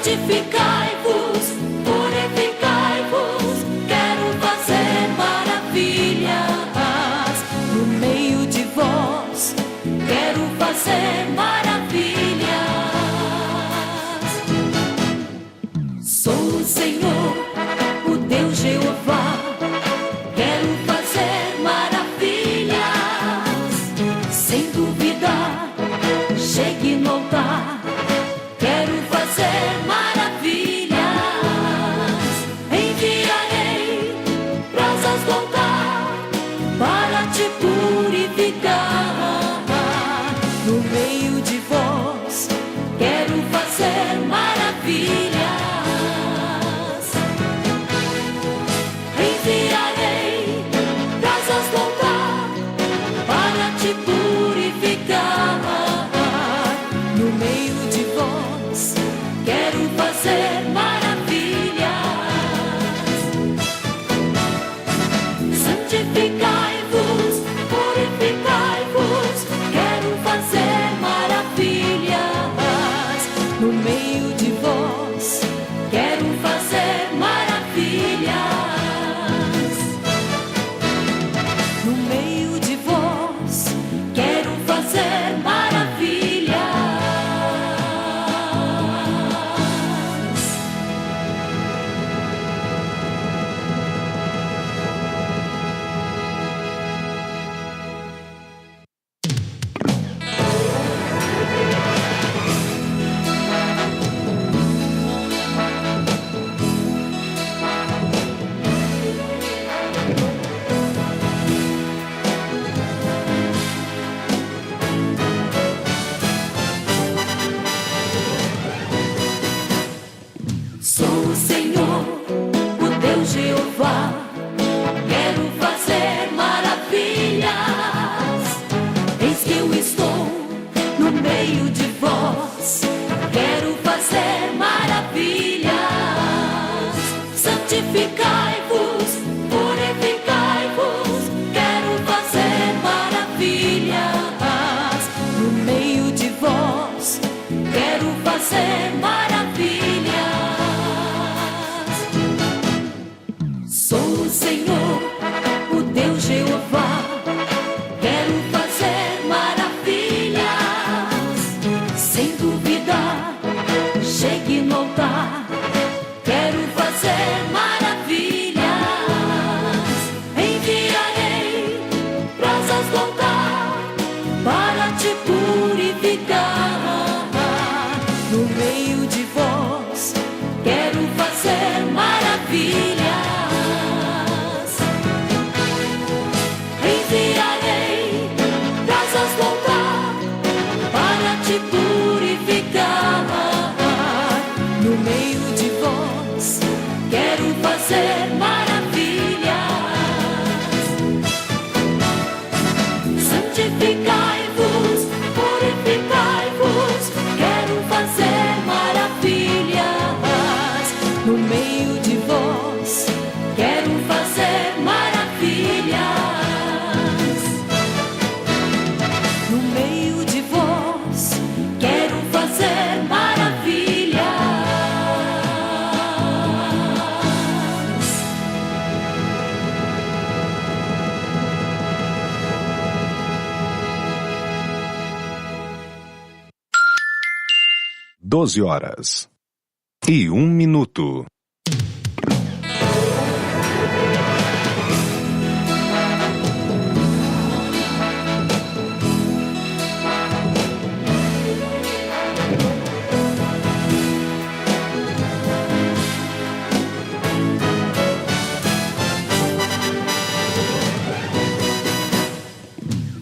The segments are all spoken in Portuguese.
Santificai-vos, purificai-vos, quero fazer maravilhas no meio de vós, quero fazer maravilhas. Sou o Senhor, o Deus Jeová, quero fazer maravilhas, sem dúvida, chegue no altar. Quero fazer maravilhas, enviarei brasas do altar para te purificar. No meio de vós, quero fazer maravilhas, enviarei brasas do altar para te purificar. No meio de vós, quero fazer maravilhas. Santificai-vos, purificai-vos, quero fazer maravilhas. No meio de vós, quero fazer maravilhas. No meio de vós, quero fazer maravilhas. Sou o Senhor, o Deus Jeová, quero fazer maravilhas. Eis que eu estou no meio de vós, quero fazer maravilhas. Santificai-vos, purificai-vos, quero fazer maravilhas. No meio de vós, quero fazer maravilhas. Sou o Senhor, o Deus Jeová, quero fazer maravilhas, sem dúvida, chegue no altar, quero fazer maravilhas, enviarei brasas do altar para te purificar. No meio de vós, quero fazer maravilhas. Enviarei brasas do altar para te purificar. No meio de vós, quero fazer maravilhas. Santificai-vos, purificai-vos, quero fazer maravilhas. No meio de vós, quero fazer maravilhas. No meio de vós, quero fazer maravilhas. Doze horas e 1 minuto.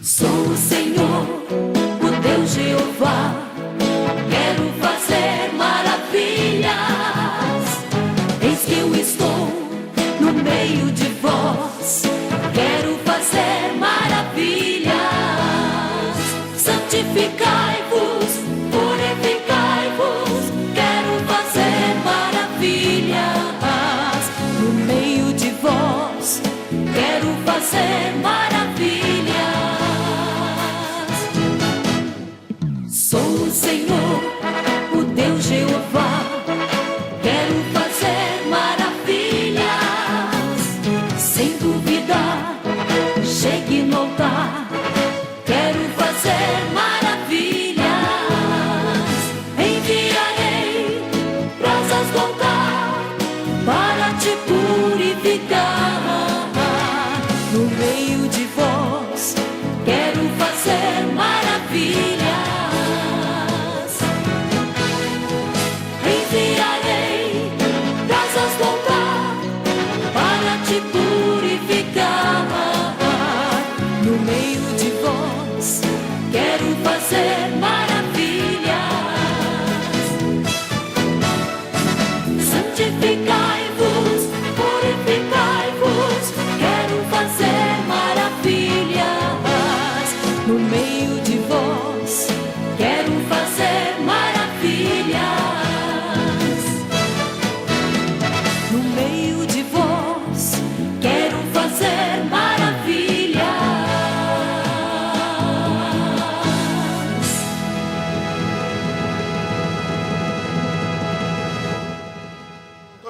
Sou o Senhor, o Deus Jeová, quero fazer maravilhas.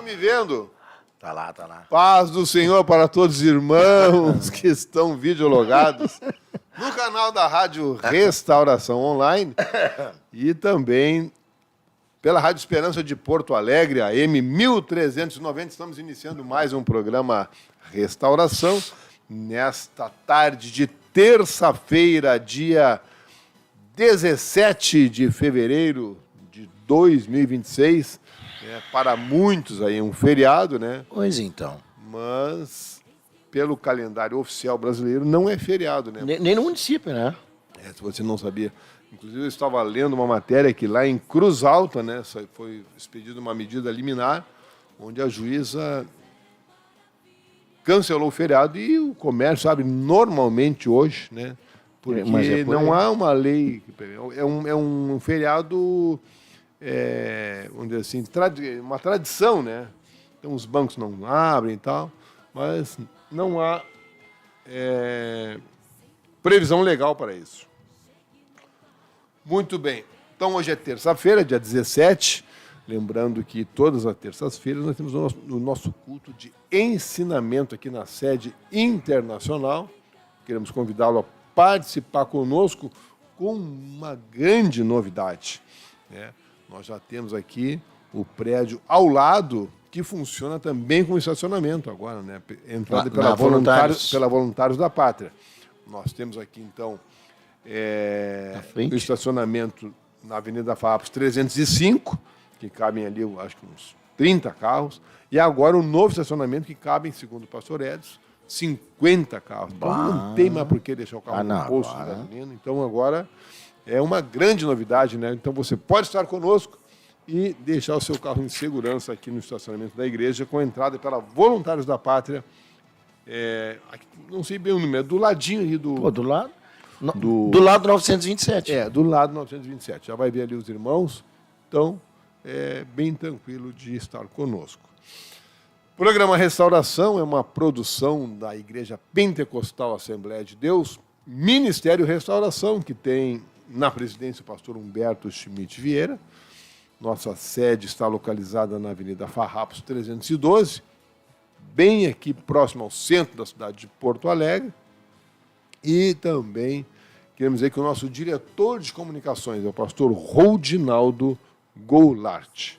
me vendo? Tá lá, tá lá. Paz do Senhor para todos os irmãos que estão videologados no canal da Rádio Restauração Online e também pela Rádio Esperança de Porto Alegre, a AM 1390. Estamos iniciando mais um programa Restauração nesta tarde de terça-feira, dia 17 de fevereiro de 2026. Para muitos aí é um feriado, né? Pois então. Mas, pelo calendário oficial brasileiro, não é feriado, né? Nem no município, né? Se você não sabia. Inclusive, eu estava lendo uma matéria que lá em Cruz Alta, né, foi expedida uma medida liminar, onde a juíza cancelou o feriado e o comércio abre normalmente hoje, né? Porque não há uma lei. É um feriado... vamos dizer assim, uma tradição, né? Então os bancos não abrem e tal, mas não há previsão legal para isso. Muito bem. Então hoje é terça-feira, dia 17. Lembrando que todas as terças-feiras nós temos o nosso culto de ensinamento aqui na sede internacional. Queremos convidá-lo a participar conosco com uma grande novidade, né? Nós já temos aqui o prédio ao lado, que funciona também como estacionamento agora, né? Entrada pela Voluntários da Pátria. Nós temos aqui, então, o estacionamento na Avenida Farrapos 305, que cabem ali, eu acho que uns 30 carros. E agora um novo estacionamento que cabem, segundo o pastor Edson, 50 carros. Então não tem mais por que deixar o carro no posto de gasolina. Então agora... é uma grande novidade, né? Então você pode estar conosco e deixar o seu carro em segurança aqui no estacionamento da igreja, com entrada pela Voluntários da Pátria. Aqui, não sei bem o número, é do ladinho aí do... Pô, do lado? Do lado do 927. Do lado do 927. Já vai ver ali os irmãos. Então, é bem tranquilo de estar conosco. O programa Restauração é uma produção da Igreja Pentecostal Assembleia de Deus, Ministério Restauração, que tem na presidência o pastor Humberto Schmidt Vieira. Nossa sede está localizada na Avenida Farrapos 312, bem aqui próximo ao centro da cidade de Porto Alegre. E também queremos dizer que o nosso diretor de comunicações é o pastor Rodinaldo Goulart.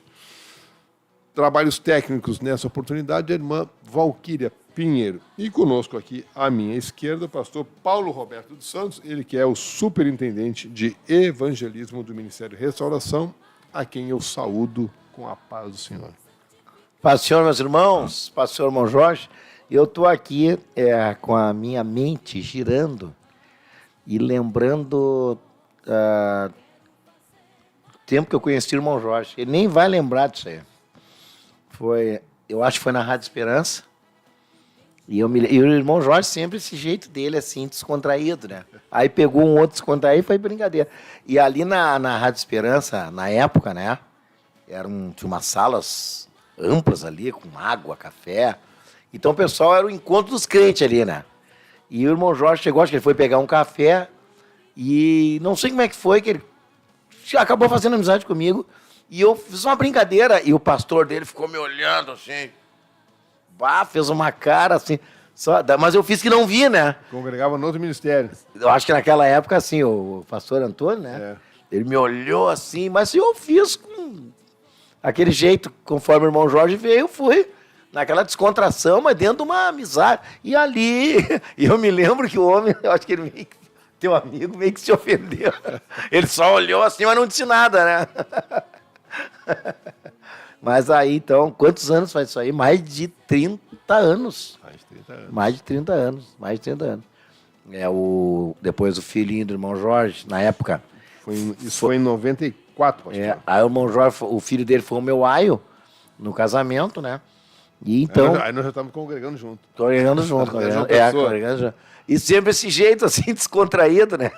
Trabalhos técnicos nessa oportunidade, a irmã Valquíria Pinheiro. E conosco aqui, à minha esquerda, o pastor Paulo Roberto dos Santos, ele que é o superintendente de evangelismo do Ministério Restauração, a quem eu saúdo com a paz do Senhor. Paz do Senhor, meus irmãos, paz do Senhor, irmão Jorge. Eu estou aqui com a minha mente girando e lembrando o tempo que eu conheci o irmão Jorge. Ele nem vai lembrar disso aí. Eu acho que foi na Rádio Esperança. E o irmão Jorge sempre esse jeito dele, assim, descontraído, né? Aí pegou um outro descontraído e foi brincadeira. E ali na Rádio Esperança, na época, né? Tinha umas salas amplas ali, com água, café. Então o pessoal era o encontro dos crentes ali, né? E o irmão Jorge chegou, acho que ele foi pegar um café e não sei como é que foi, que ele acabou fazendo amizade comigo. E eu fiz uma brincadeira e o pastor dele ficou me olhando assim. Fez uma cara assim, mas eu fiz que não vi, né? Congregava no outro ministério. Eu acho que naquela época, assim, o pastor Antônio, né? Ele me olhou assim, mas eu fiz com aquele jeito, conforme o irmão Jorge veio, eu fui naquela descontração, mas dentro de uma amizade. E ali, eu me lembro que o homem, eu acho que ele meio que, teu amigo meio que se ofendeu. Ele só olhou assim, mas não disse nada, né? Mas aí, então, quantos anos faz isso aí? Mais de 30 anos. Mais de 30 anos. Depois o filhinho do irmão Jorge, na época... Isso foi em 94, pastor. Aí o irmão Jorge, o filho dele foi o meu aio, no casamento, né? E então... Aí nós já estávamos congregando junto. Congregando junto. E sempre esse jeito, assim, descontraído, né?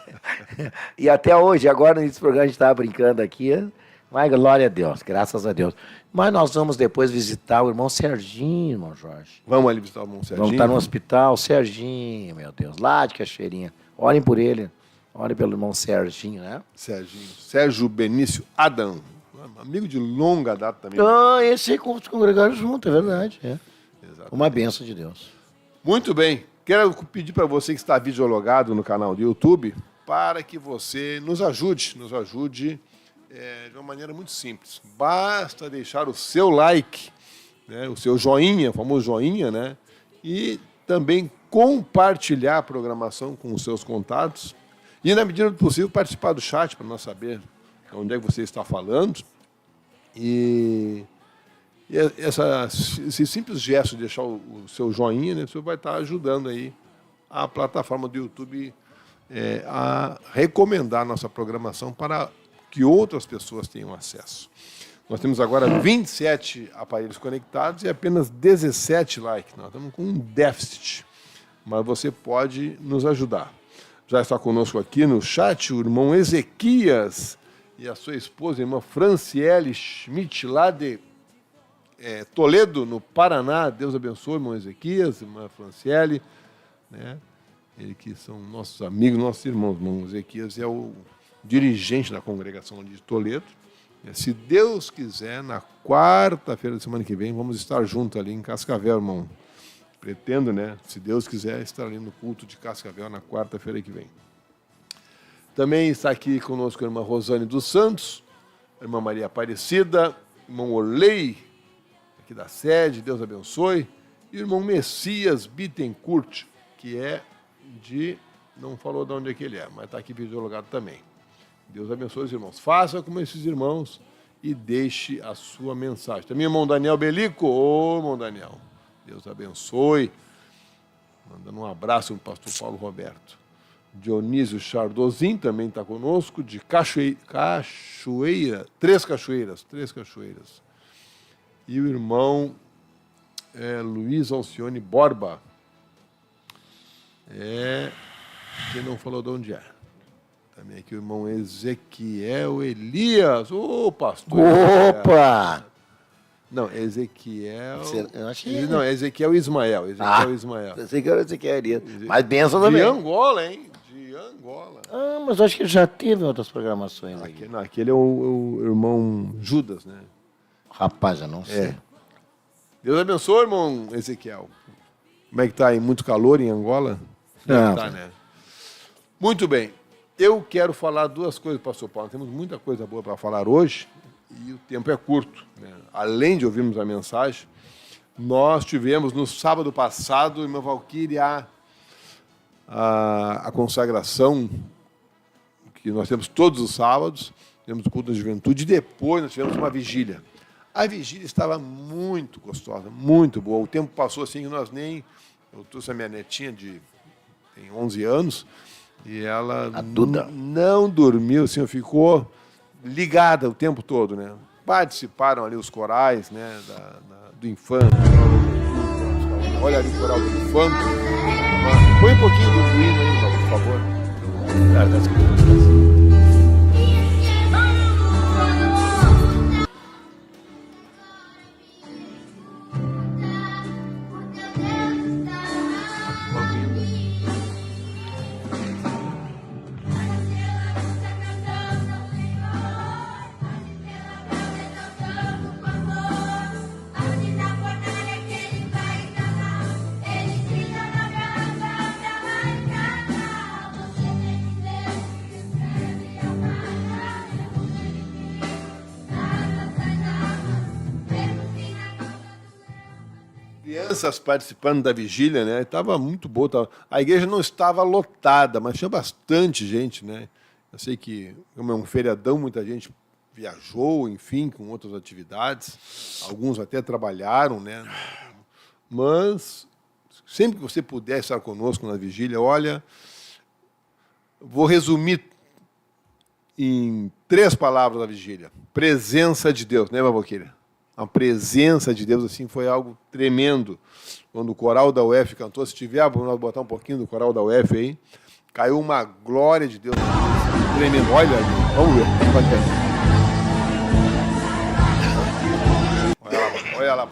E até hoje, agora nesse programa a gente estava brincando aqui... Mas glória a Deus, graças a Deus. Mas nós vamos depois visitar o irmão Serginho, irmão Jorge. Vamos ali visitar o irmão Serginho? Vamos estar no hospital, Serginho, meu Deus, lá de Cachoeirinha. Orem por ele, orem pelo irmão Serginho, né? Sérgio Benício Adão. amigo de longa data também. Ah, esse aí congregaram junto, é verdade. É. Exato. Uma bênção de Deus. Muito bem. Quero pedir para você que está videologado no canal do YouTube para que você nos ajude de uma maneira muito simples. Basta deixar o seu like, né, o seu joinha, o famoso joinha, né, e também compartilhar a programação com os seus contatos e, na medida do possível, participar do chat para nós saber onde é que você está falando. E esse simples gesto de deixar o seu joinha, né, você vai estar ajudando aí a plataforma do YouTube a recomendar nossa programação para que outras pessoas tenham acesso. Nós temos agora 27 aparelhos conectados e apenas 17 likes. Nós estamos com um déficit, mas você pode nos ajudar. Já está conosco aqui no chat o irmão Ezequias e a sua esposa, a irmã Franciele Schmidt, lá de Toledo, no Paraná. Deus abençoe, irmão Ezequias, irmã Franciele, né? Eles que são nossos amigos, nossos irmãos. Irmão Ezequias é o dirigente da congregação de Toledo. Se Deus quiser, na quarta-feira da semana que vem, vamos estar juntos ali em Cascavel, irmão. Pretendo, né? Se Deus quiser, estar ali no culto de Cascavel na quarta-feira que vem. Também está aqui conosco a irmã Rosane dos Santos, a irmã Maria Aparecida, irmão Orley, aqui da sede, Deus abençoe, e o irmão Messias Bittencourt, que é não falou de onde é que ele é, mas está aqui videologado também. Deus abençoe os irmãos. Faça como esses irmãos e deixe a sua mensagem. Também o irmão Daniel Belico. Ô, irmão Daniel, Deus abençoe. Mandando um abraço para o pastor Paulo Roberto. Dionísio Chardozin também está conosco, de Três Cachoeiras. E o irmão Luiz Alcione Borba, que não falou de onde é. Também aqui o irmão Ezequiel Elias. Ô, pastor! Opa! Não, Ezequiel... Eu achei... Não, Ezequiel Ismael. Ismael. Ezequiel Elias. Mas benção também. De Angola, hein? De Angola. Ah, mas eu acho que ele já teve outras programações aqui. Aquele é o irmão Judas, né? Rapaz, eu não sei. Deus abençoe, irmão Ezequiel. Como é que está aí? Muito calor em Angola? Não. Tá, né? Muito bem. Eu quero falar duas coisas, pastor Paulo. Temos muita coisa boa para falar hoje e o tempo é curto, né? Além de ouvirmos a mensagem, nós tivemos no sábado passado, irmã Valquíria, a consagração que nós temos todos os sábados, temos o culto da juventude e depois nós tivemos uma vigília. A vigília estava muito gostosa, muito boa. O tempo passou assim que nós nem... Eu trouxe a minha netinha tem 11 anos e ela não dormiu, assim, ficou ligada o tempo todo, né? Participaram ali os corais, né, do Infanto. Olha ali o coral do Infanto. Põe um pouquinho do hino aí, por favor. Crianças participando da vigília, né? Estava muito boa. A igreja não estava lotada, mas tinha bastante gente, né? Eu sei que, como é um feriadão, muita gente viajou, enfim, com outras atividades. Alguns até trabalharam, né? Mas sempre que você puder estar conosco na vigília, olha, vou resumir em 3 palavras da vigília: presença de Deus, né, Valquíria? A presença de Deus assim foi algo tremendo. Quando o coral da UF cantou, se tiver, vamos botar um pouquinho do coral da UF aí, caiu uma glória de Deus tremendo. Olha ali, vamos ver. Olha lá.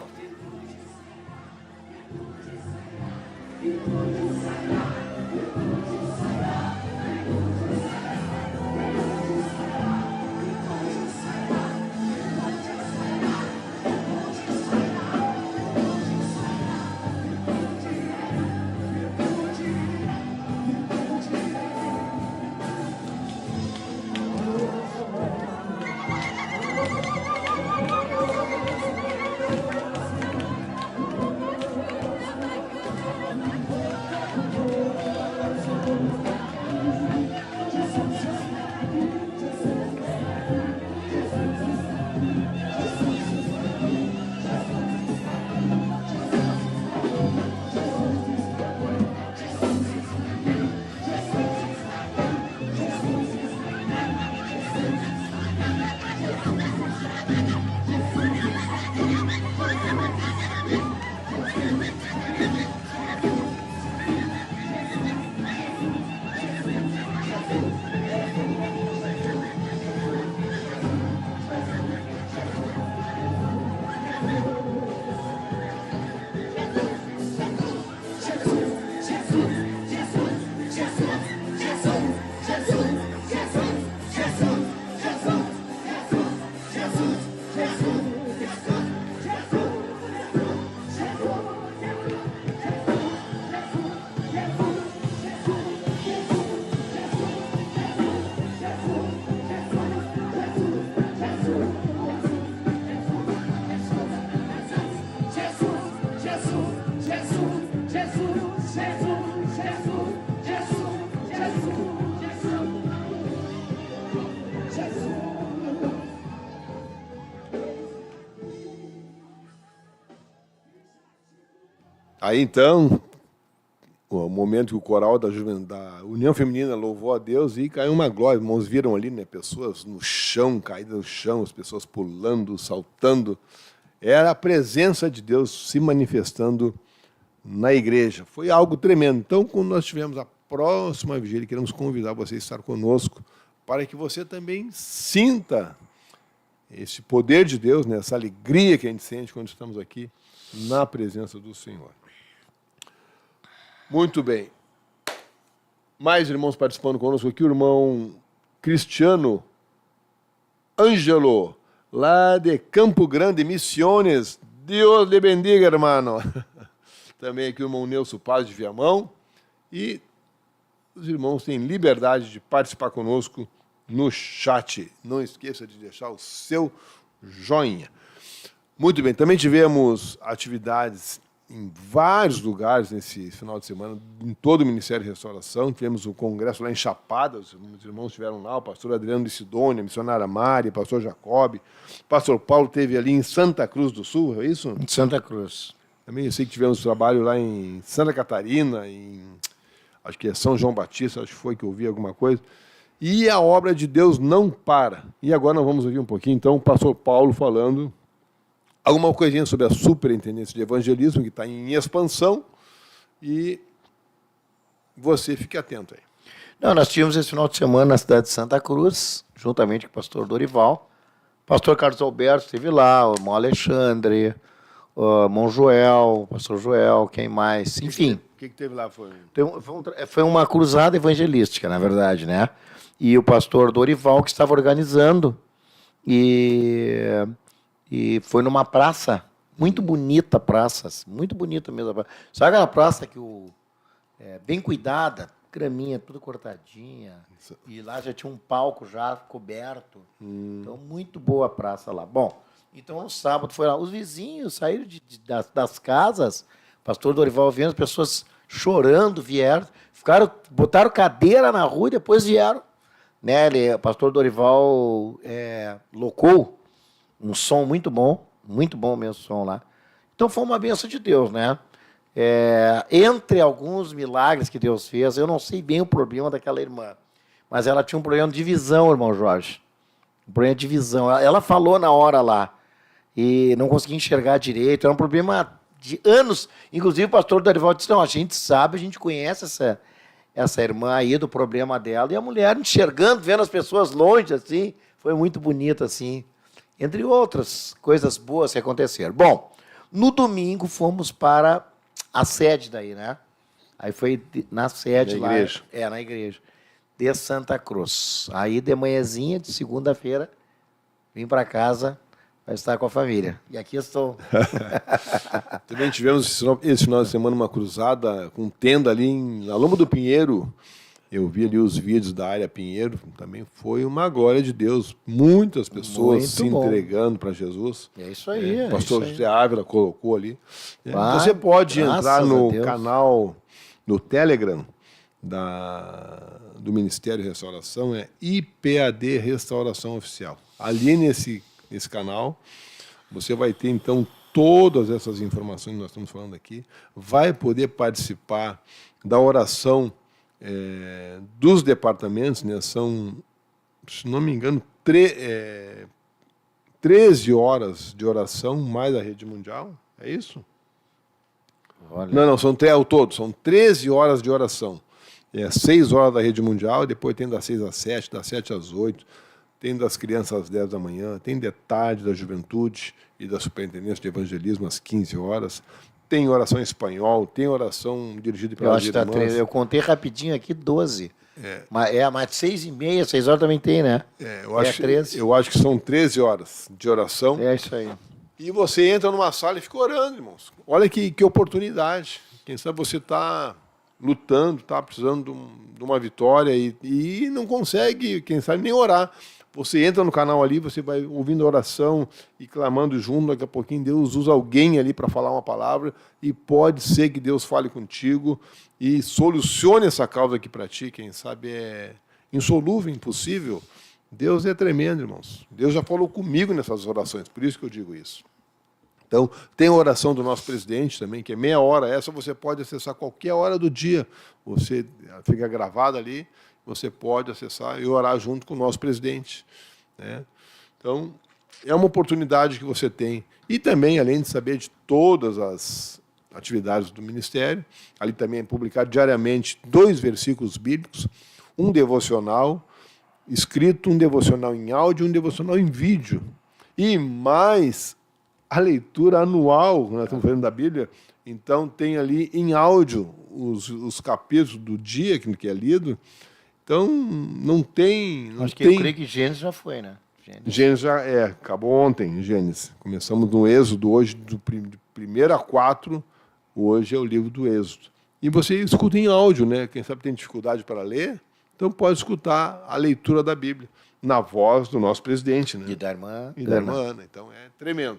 Aí então, o momento que o coral da União Feminina louvou a Deus e caiu uma glória. Irmãos viram ali, né, pessoas no chão, caídas no chão, as pessoas pulando, saltando. Era a presença de Deus se manifestando na igreja. Foi algo tremendo. Então, quando nós tivemos a próxima vigília, queremos convidar você a estar conosco para que você também sinta esse poder de Deus, né, essa alegria que a gente sente quando estamos aqui na presença do Senhor. Muito bem. Mais irmãos participando conosco aqui, o irmão Cristiano Ângelo, lá de Campo Grande, Misiones. Deus lhe bendiga, hermano. Também aqui o irmão Nelson Paz de Viamão. E os irmãos têm liberdade de participar conosco no chat. Não esqueça de deixar o seu joinha. Muito bem, também tivemos atividades em vários lugares nesse final de semana, em todo o Ministério de Restauração. Tivemos um congresso lá em Chapada, os irmãos estiveram lá, o pastor Adriano de Sidônia, a missionária Mari, o pastor Jacob. O pastor Paulo esteve ali em Santa Cruz do Sul, é isso? Em Santa Cruz. Também eu sei que tivemos trabalho lá em Santa Catarina, acho que é São João Batista, acho que foi que eu ouvi alguma coisa. E a obra de Deus não para. E agora nós vamos ouvir um pouquinho, então, o pastor Paulo falando alguma coisinha sobre a superintendência de evangelismo, que está em expansão, e você fique atento aí. Não, nós tivemos esse final de semana na cidade de Santa Cruz, juntamente com o pastor Dorival. O pastor Carlos Alberto esteve lá, o irmão Alexandre, o irmão Joel, o pastor Joel, quem mais? Enfim. O que teve lá? Foi uma cruzada evangelística, na verdade, né? E o pastor Dorival que estava organizando, e foi numa praça, muito bonita praça, muito bonita mesmo. Sabe aquela praça que bem cuidada, graminha, tudo cortadinha, e lá já tinha um palco já coberto. Então, muito boa a praça lá. Bom, então no sábado foi lá, os vizinhos saíram das casas, o pastor Dorival vendo as pessoas chorando, vieram, botaram cadeira na rua e depois vieram. Né, o pastor Dorival locou um som muito bom mesmo o som lá. Então foi uma bênção de Deus, né? Entre alguns milagres que Deus fez, eu não sei bem o problema daquela irmã, mas ela tinha um problema de visão, irmão Jorge. Um problema de visão. Ela falou na hora lá e não conseguia enxergar direito. Era um problema de anos. Inclusive o pastor Dorival disse, não, a gente sabe, a gente conhece essa irmã aí do problema dela, e a mulher enxergando, vendo as pessoas longe, assim, foi muito bonito, assim, entre outras coisas boas que aconteceram. Bom, no domingo fomos para a sede daí, né? Aí foi na sede lá. Na igreja. Na igreja, de Santa Cruz. Aí de manhãzinha, de segunda-feira, vim para casa para estar com a família. E aqui estou. Também tivemos esse final de semana uma cruzada com tenda ali na Lomba do Pinheiro. Eu vi ali os vídeos da área Pinheiro. Também foi uma glória de Deus. Muitas pessoas se entregando para Jesus. É isso aí. O pastor José Ávila colocou ali. Você pode entrar no canal, no Telegram do Ministério de Restauração, IPAD Restauração Oficial. Ali nesse canal, você vai ter, então, todas essas informações que nós estamos falando aqui, vai poder participar da oração dos departamentos, né? São, se não me engano, 13 horas de oração, mais a rede mundial. É isso? Olha. Não, são ao todo. São 13 horas de oração. 6 horas da rede mundial, depois tem das 6 às 7, das 7 às 8, tem das crianças às 10 da manhã, tem de tarde da juventude e da superintendência de evangelismo às 15 horas. Tem oração em espanhol, tem oração dirigida Eu pelas acho que tá irmãs. eu contei rapidinho aqui 12. Mas 6h30, 6 horas também tem, né? Eu acho que são 13 horas de oração. É isso aí. E você entra numa sala e fica orando, irmãos. Olha que oportunidade. Quem sabe você está lutando, está precisando de uma vitória e não consegue, quem sabe, nem orar. Você entra no canal ali, você vai ouvindo a oração e clamando junto, daqui a pouquinho Deus usa alguém ali para falar uma palavra e pode ser que Deus fale contigo e solucione essa causa aqui para ti, quem sabe é insolúvel, impossível. Deus é tremendo, irmãos. Deus já falou comigo nessas orações, por isso que eu digo isso. Então, tem a oração do nosso presidente também, que é meia hora. Essa você pode acessar qualquer hora do dia. Você fica gravado ali, você pode acessar e orar junto com o nosso presidente, né? Então, é uma oportunidade que você tem. E também, além de saber de todas as atividades do ministério, ali também é publicado diariamente 2 versículos bíblicos, um devocional escrito, um devocional em áudio, um devocional em vídeo. E mais a leitura anual, nós estamos falando da Bíblia, então tem ali em áudio os capítulos do dia que é lido. Então, não tem... Acho que eu creio que Gênesis já foi, né? Gênesis já acabou ontem, Gênesis. Começamos no Êxodo hoje, do 1 a 4, hoje é o livro do Êxodo. E você escuta em áudio, né? Quem sabe tem dificuldade para ler, então pode escutar a leitura da Bíblia, na voz do nosso presidente, né? E da irmã. E da irmã Ana. Então, é tremendo.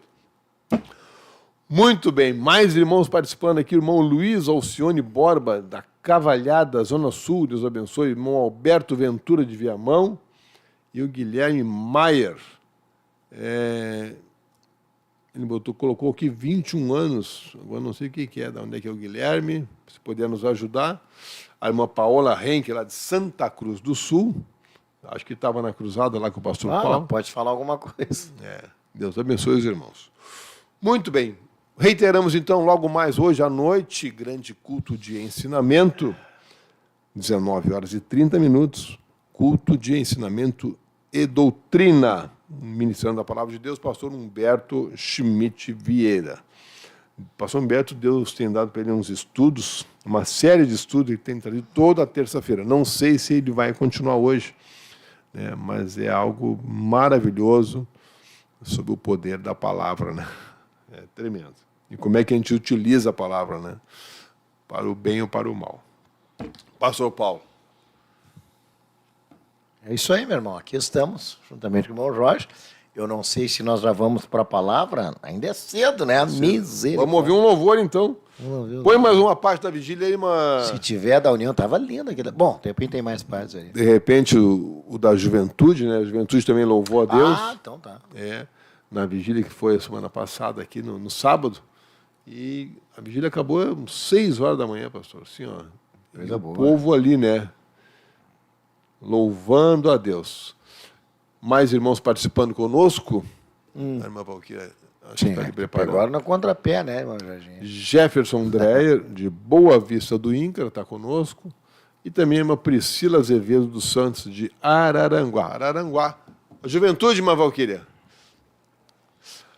Muito bem, mais irmãos participando aqui, o irmão Luiz Alcione Borba, da Cavalhada, Zona Sul, Deus abençoe, o irmão Alberto Ventura de Viamão e o Guilherme Maier. Ele colocou aqui 21 anos, agora não sei o que é, de onde é que é o Guilherme, se puder nos ajudar. A irmã Paola Henke, lá de Santa Cruz do Sul, acho que estava na cruzada lá com o pastor Paulo. Pode falar alguma coisa. Deus abençoe os irmãos. Muito bem. Reiteramos, então, logo mais hoje à noite, grande culto de ensinamento, 19 horas e 30 minutos, culto de ensinamento e doutrina, ministrando a palavra de Deus, pastor Humberto Schmidt Vieira. Pastor Humberto, Deus tem dado para ele uns estudos, uma série de estudos, ele tem trazido toda terça-feira. Não sei se ele vai continuar hoje, né, mas é algo maravilhoso sobre o poder da palavra, né? É tremendo. E como é que a gente utiliza a palavra, né? Para o bem ou para o mal. Pastor Paulo. É isso aí, meu irmão. Aqui estamos, juntamente com o irmão Jorge. Eu não sei se nós já vamos para a palavra. Ainda é cedo, né? Misericórdia. Vamos ouvir um louvor, então. Põe mais uma parte da vigília aí, Se tiver da União, estava lindo aquele. Bom, de repente tem mais partes aí. De repente, o da juventude, né? A juventude também louvou a Deus. Ah, então tá. Na vigília que foi a semana passada, aqui no sábado. E a vigília acabou às 6 horas da manhã, pastor. Assim, ó. Coisa o boa. povo ali, né? Louvando a Deus. Mais irmãos participando conosco. A irmã Valquíria, acho que está ali preparando. Agora no contrapé, né, irmão Jorginho? Jefferson Dreyer, de Boa Vista do INCRA, está conosco. E também a irmã Priscila Azevedo dos Santos, de Araranguá. Araranguá. A juventude, irmã Valquíria.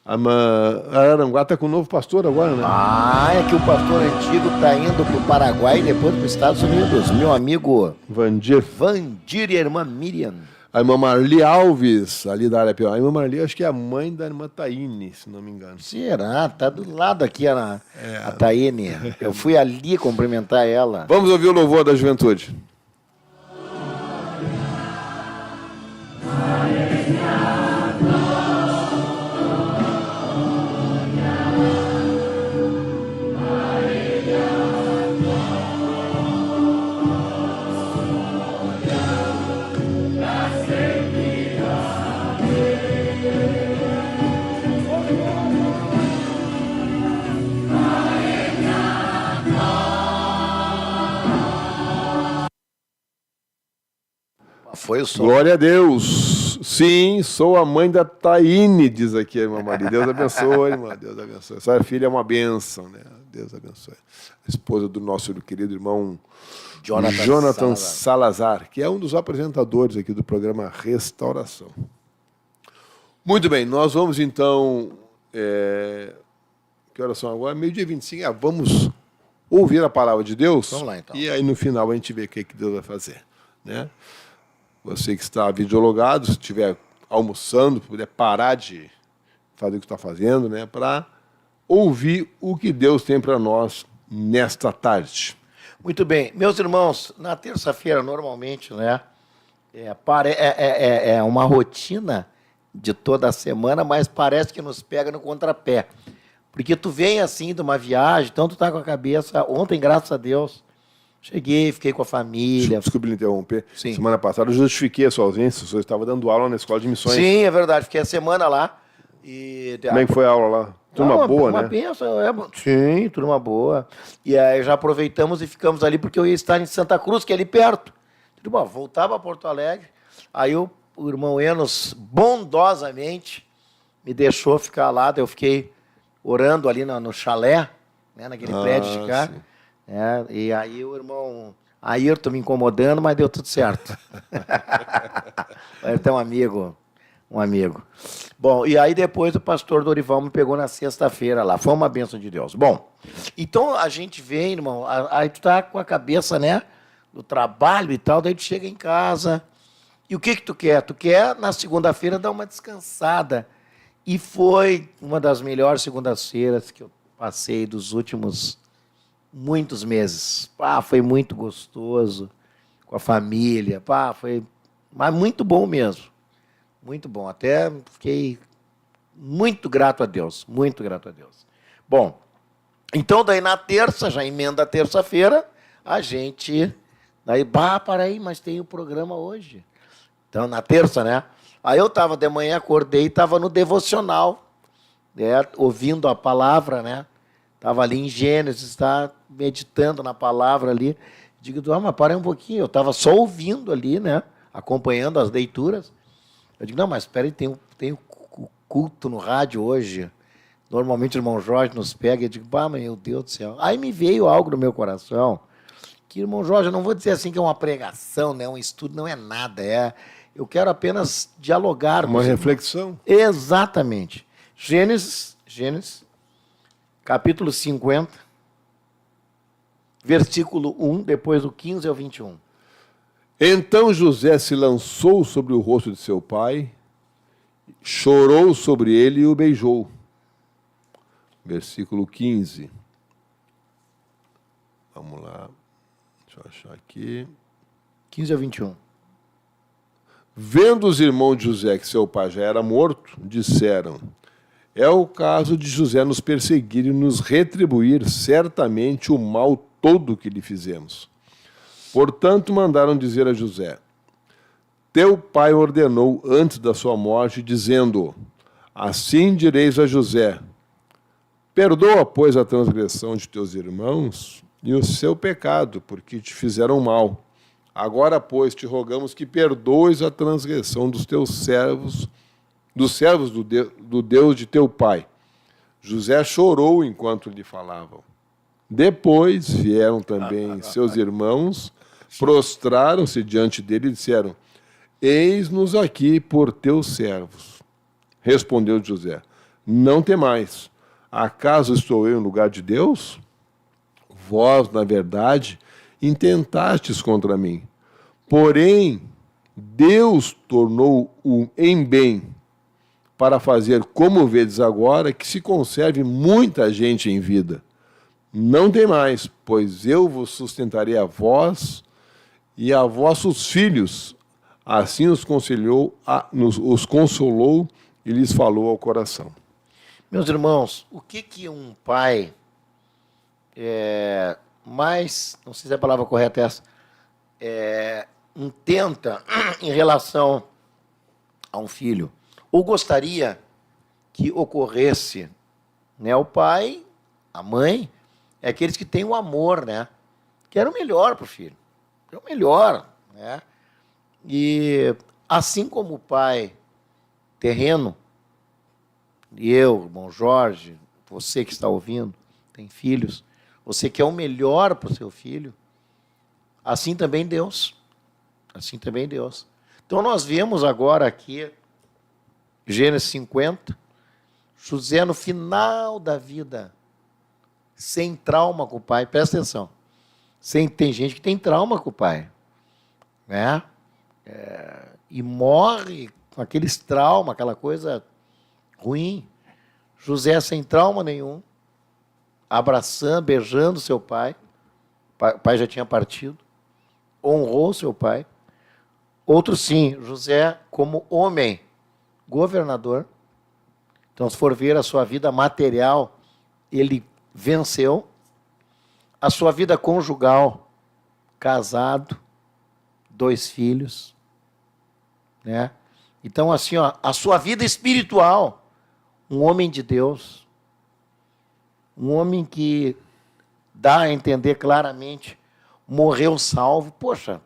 A Araranguá está com um novo pastor agora, né? É que o pastor antigo está indo para o Paraguai e depois para os Estados Unidos. Meu amigo Vandir e a irmã Miriam. A irmã Marli Alves, ali da área pior. A irmã Marli, acho que é a mãe da irmã Taine, se não me engano. Será? Está do lado aqui a Taine. Eu fui ali cumprimentar ela. Vamos ouvir o louvor da juventude. foi o som. Glória a Deus. Sim, sou a mãe da Taine, diz aqui a irmã Maria. Deus abençoe, irmã. Deus abençoe. Essa filha é uma bênção, né? Deus abençoe. A esposa do nosso querido irmão Jonathan Salazar, que é um dos apresentadores aqui do programa Restauração. Muito bem, nós vamos então... Que horas são agora? 12h25. Vamos ouvir a palavra de Deus. Vamos lá, então. E aí no final a gente vê o que Deus vai fazer, né? Você que está videologado, se estiver almoçando, puder parar de fazer o que está fazendo, né? Para ouvir o que Deus tem para nós nesta tarde. Muito bem. Meus irmãos, na terça-feira, normalmente, né? É uma rotina de toda a semana, mas parece que nos pega no contrapé. Porque tu vem assim de uma viagem, então tu tá com a cabeça... Ontem, graças a Deus, cheguei, fiquei com a família. Desculpe lhe interromper. Sim. Semana passada eu justifiquei a sua ausência, o senhor estava dando aula na escola de missões. Sim, é verdade. Fiquei a semana lá. E... Como é que foi a aula lá? Turma boa, uma né? Benção, sim, turma boa. E aí já aproveitamos e ficamos ali, porque eu ia estar em Santa Cruz, que é ali perto. Bom, voltava a Porto Alegre, aí o irmão Enos bondosamente me deixou ficar lá, daí eu fiquei orando ali no chalé, né, naquele prédio de cá. E aí o irmão Ayrton me incomodando, mas deu tudo certo. Ele tem um amigo. Bom, e aí depois o pastor Dorival me pegou na sexta-feira lá. Foi uma bênção de Deus. Bom, então a gente vem, irmão, aí tu tá com a cabeça, né, do trabalho e tal, daí tu chega em casa. E o que tu quer? Tu quer, na segunda-feira, dar uma descansada. E foi uma das melhores segundas-feiras que eu passei dos últimos muitos meses. Foi muito gostoso com a família. Foi mas muito bom mesmo. Muito bom. Até fiquei muito grato a Deus. Muito grato a Deus. Bom, então daí na terça, já emenda a terça-feira, a gente... Daí, para aí, mas tem o programa hoje. Então, na terça, né? Aí eu estava de manhã, acordei e estava no devocional, né? Ouvindo a palavra, né? Estava ali em Gênesis, meditando na palavra ali. Digo, mas para aí um pouquinho. Eu estava só ouvindo ali, né? Acompanhando as leituras. Eu digo, não, mas espera aí, tem o culto no rádio hoje. Normalmente o irmão Jorge nos pega e eu digo, meu Deus do céu. Aí me veio algo no meu coração, que, irmão Jorge, eu não vou dizer assim que é uma pregação, né? Um estudo, não é nada. Eu quero apenas dialogar. Uma reflexão. Exatamente. Gênesis, capítulo 50, versículo 1, depois do 15 ao 21. Então José se lançou sobre o rosto de seu pai, chorou sobre ele e o beijou. Versículo 15. Vamos lá. Deixa eu achar aqui. 15 ao 21. Vendo os irmãos de José que seu pai já era morto, disseram, é o caso de José nos perseguir e nos retribuir certamente o mal todo que lhe fizemos. Portanto, mandaram dizer a José, teu pai ordenou antes da sua morte, dizendo, assim direis a José, perdoa, pois, a transgressão de teus irmãos e o seu pecado, porque te fizeram mal. Agora, pois, te rogamos que perdoes a transgressão dos teus servos, dos servos do Deus de teu pai. José chorou enquanto lhe falavam. Depois vieram também seus irmãos, prostraram-se diante dele e disseram, eis-nos aqui por teus servos. Respondeu José, não temais, acaso estou eu em lugar de Deus? Vós, na verdade, intentastes contra mim. Porém, Deus tornou-o em bem, para fazer, como vedes agora, que se conserve muita gente em vida. Não temais, pois eu vos sustentarei a vós e a vossos filhos. Assim os consolou e lhes falou ao coração. Meus irmãos, o que um pai mais, não sei se a palavra correta é essa, intenta em relação a um filho, ou gostaria que ocorresse, né? O pai, a mãe, é aqueles que têm o amor, né? Querem o melhor para o filho, querem o melhor, né? E assim como o pai terreno, e eu, irmão Jorge, você que está ouvindo, tem filhos, você quer o melhor para o seu filho, assim também Deus. Assim também Deus. Então nós vemos agora aqui, Gênesis 50, José no final da vida, sem trauma com o pai, presta atenção. Tem gente que tem trauma com o pai, né? E morre com aqueles traumas, aquela coisa ruim. José sem trauma nenhum, abraçando, beijando seu pai. O pai já tinha partido. Honrou seu pai. Outro sim, José como homem, governador. Então, se for ver a sua vida material, ele venceu. A sua vida conjugal, casado, 2 filhos, né? Então, assim, ó, a sua vida espiritual, um homem de Deus, um homem que dá a entender claramente, morreu salvo. Poxa,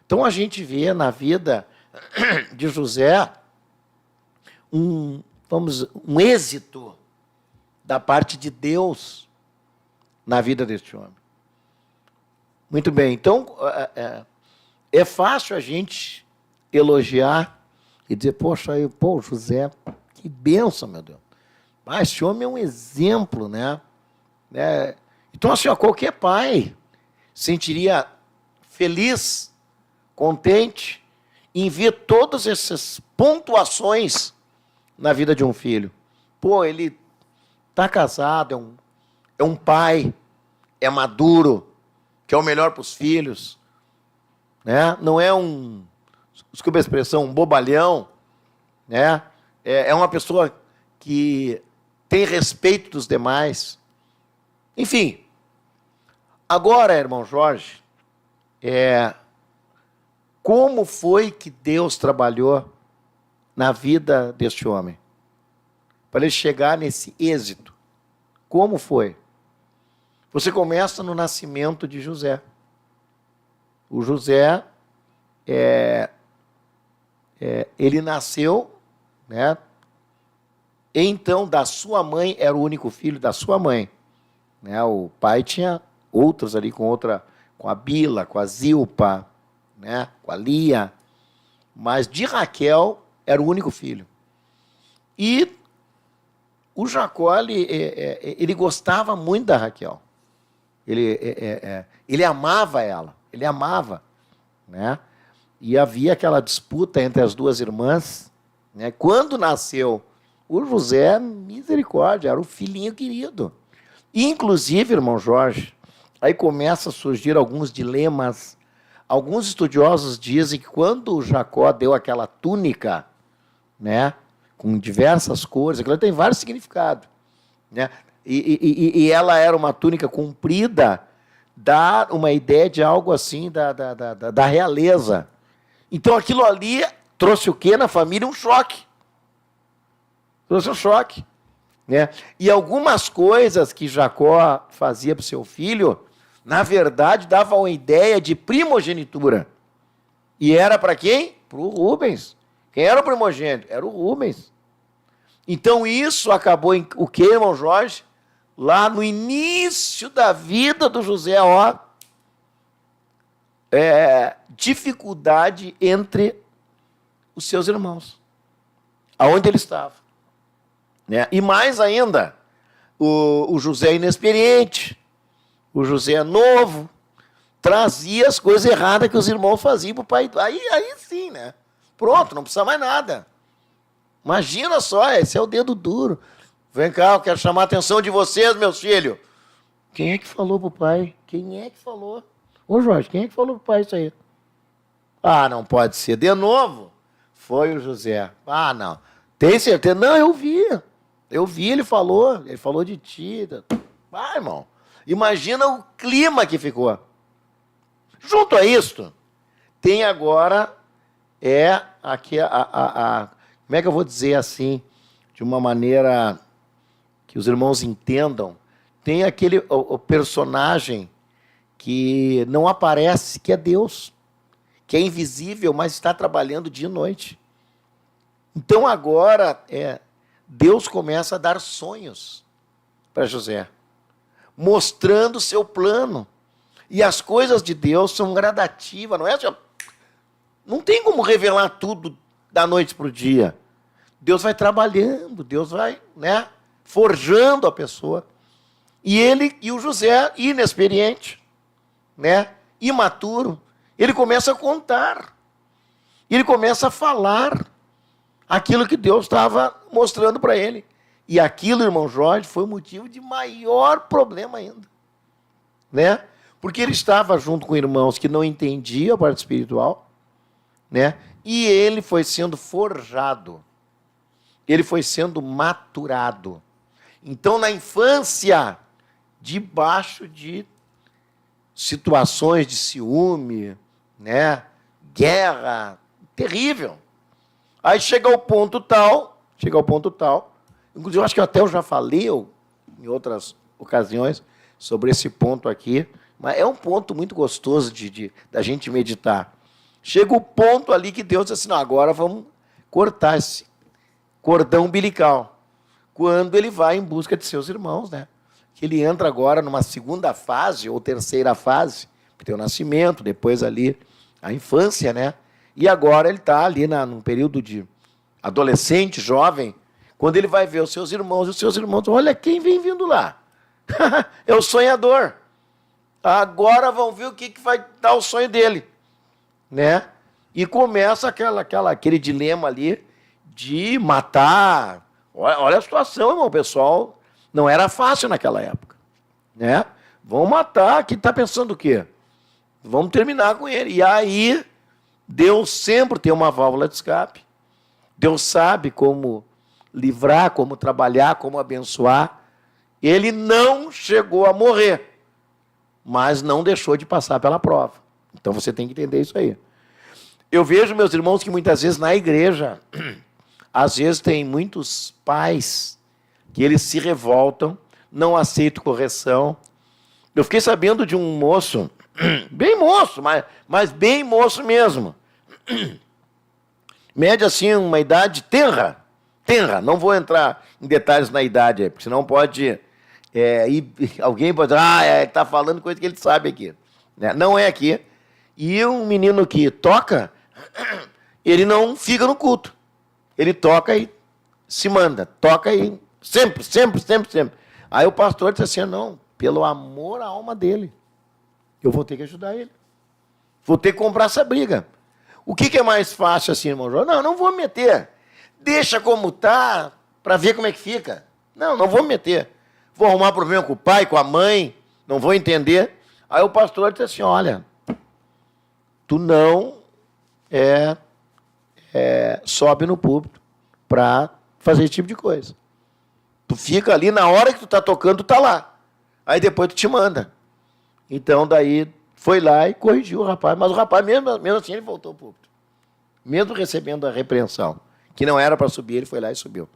então a gente vê na vida de José um êxito da parte de Deus na vida deste homem. Muito bem, então é fácil a gente elogiar e dizer, poxa, José, que bênção, meu Deus. Esse homem é um exemplo, né? Então, assim, qualquer pai sentiria feliz, contente, em ver todas essas pontuações na vida de um filho. Ele está casado, é um pai, é maduro, quer o melhor para os filhos, né? Não é desculpa a expressão, um bobalhão, né? É uma pessoa que tem respeito dos demais. Enfim, agora, irmão Jorge, como foi que Deus trabalhou na vida deste homem? Para ele chegar nesse êxito. Como foi? Você começa no nascimento de José. O José, ele nasceu, né? Então, da sua mãe, era o único filho da sua mãe. Né? O pai tinha outros ali com a Bila, com a Zilpa, né? Com a Lia. Mas de Raquel, era o único filho. E o Jacó, ele gostava muito da Raquel. Ele amava ela, ele amava, né? E havia aquela disputa entre as duas irmãs, né? Quando nasceu o José, misericórdia, era o filhinho querido. E, inclusive, irmão Jorge, aí começa a surgir alguns dilemas. Alguns estudiosos dizem que quando Jacó deu aquela túnica, né, com diversas cores, aquilo tem vários significados, né? E ela era uma túnica comprida, dá uma ideia de algo assim da realeza. Então aquilo ali trouxe o quê na família? Um choque. Trouxe um choque, né? E algumas coisas que Jacó fazia para o seu filho, na verdade, davam uma ideia de primogenitura. E era para quem? Para o Rubens. Quem era o primogênito? Era o Rubens. Então isso acabou em o quê, irmão Jorge? Lá no início da vida do José, dificuldade entre os seus irmãos. Aonde ele estava. Né? E mais ainda, o José inexperiente, o José novo, trazia as coisas erradas que os irmãos faziam para o pai. Aí sim, né? Pronto, não precisa mais nada. Imagina só, esse é o dedo duro. Vem cá, eu quero chamar a atenção de vocês, meus filhos. Quem é que falou para o pai? Quem é que falou? Ô, Jorge, quem é que falou para o pai isso aí? Não pode ser. De novo, foi o José. Não. Tem certeza? Não, eu vi, ele falou de ti. Irmão, imagina o clima que ficou. Junto a isso, tem agora, aqui como é que eu vou dizer assim, de uma maneira que os irmãos entendam, tem o personagem que não aparece, que é Deus, que é invisível, mas está trabalhando dia e noite. Então agora Deus começa a dar sonhos para José, mostrando o seu plano. E as coisas de Deus são gradativas, não é? Não tem como revelar tudo da noite para o dia. Deus vai trabalhando, Deus vai, forjando a pessoa. E o José, inexperiente, imaturo, ele começa a contar. Ele começa a falar aquilo que Deus estava mostrando para ele. E aquilo, irmão Jorge, foi motivo de maior problema ainda. Porque ele estava junto com irmãos que não entendiam a parte espiritual, e ele foi sendo forjado. Ele foi sendo maturado. Então, na infância, debaixo de situações de ciúme, guerra, terrível. Aí chega ao ponto tal, inclusive eu acho que até eu já falei em outras ocasiões sobre esse ponto aqui, mas é um ponto muito gostoso da gente meditar. Chega o ponto ali que Deus diz assim, não, agora vamos cortar esse cordão umbilical. Quando ele vai em busca de seus irmãos, que ele entra agora numa segunda fase, ou terceira fase, que tem o nascimento, depois ali a infância, e agora ele está ali num período de adolescente, jovem, quando ele vai ver os seus irmãos, e os seus irmãos, olha quem vem vindo lá. É o sonhador. Agora vão ver o que vai dar o sonho dele. E começa aquele dilema ali de matar. Olha a situação, irmão, pessoal. Não era fácil naquela época. Vão matar, que está pensando o quê? Vamos terminar com ele. E aí, Deus sempre tem uma válvula de escape. Deus sabe como livrar, como trabalhar, como abençoar. Ele não chegou a morrer, mas não deixou de passar pela prova. Então você tem que entender isso aí. Eu vejo, meus irmãos, que muitas vezes na igreja, às vezes tem muitos pais que eles se revoltam, não aceitam correção. Eu fiquei sabendo de um moço, bem moço, mas bem moço mesmo. Mede assim uma idade tenra. Não vou entrar em detalhes na idade, porque senão pode... alguém pode dizer, ele está falando coisa que ele sabe aqui. Não é aqui. E um menino que toca, ele não fica no culto. Ele toca e se manda. Toca e sempre. Aí o pastor disse assim, não, pelo amor à alma dele, eu vou ter que ajudar ele. Vou ter que comprar essa briga. O que é mais fácil assim, irmão João? Não vou me meter. Deixa como está, para ver como é que fica. Não vou me meter. Vou arrumar problema com o pai, com a mãe, não vou entender. Aí o pastor disse assim, olha, tu não sobe no púlpito para fazer esse tipo de coisa. Tu fica ali, na hora que tu está tocando, tu está lá. Aí depois tu te manda. Então, daí, foi lá e corrigiu o rapaz. Mas o rapaz, mesmo assim, ele voltou ao púlpito. Mesmo recebendo a repreensão, que não era para subir, ele foi lá e subiu.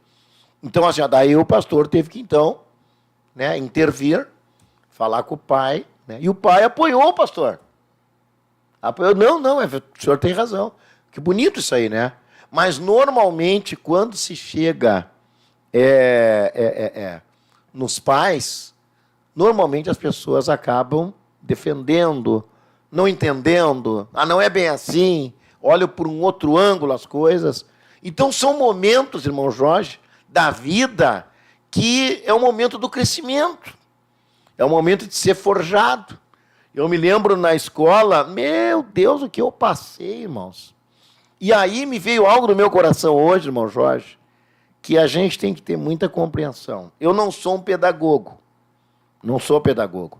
Então, assim, daí o pastor teve que, então, intervir, falar com o pai, e o pai apoiou o pastor. Apoiou, não, o senhor tem razão. Que bonito isso aí, Mas, normalmente, quando se chega nos pais, normalmente as pessoas acabam defendendo, não entendendo, não é bem assim, olham por um outro ângulo as coisas. Então, são momentos, irmão Jorge, da vida que é o momento do crescimento, é o momento de ser forjado. Eu me lembro na escola, meu Deus, o que eu passei, irmãos. E aí me veio algo no meu coração hoje, irmão Jorge, que a gente tem que ter muita compreensão. Eu não sou um pedagogo, não sou pedagogo.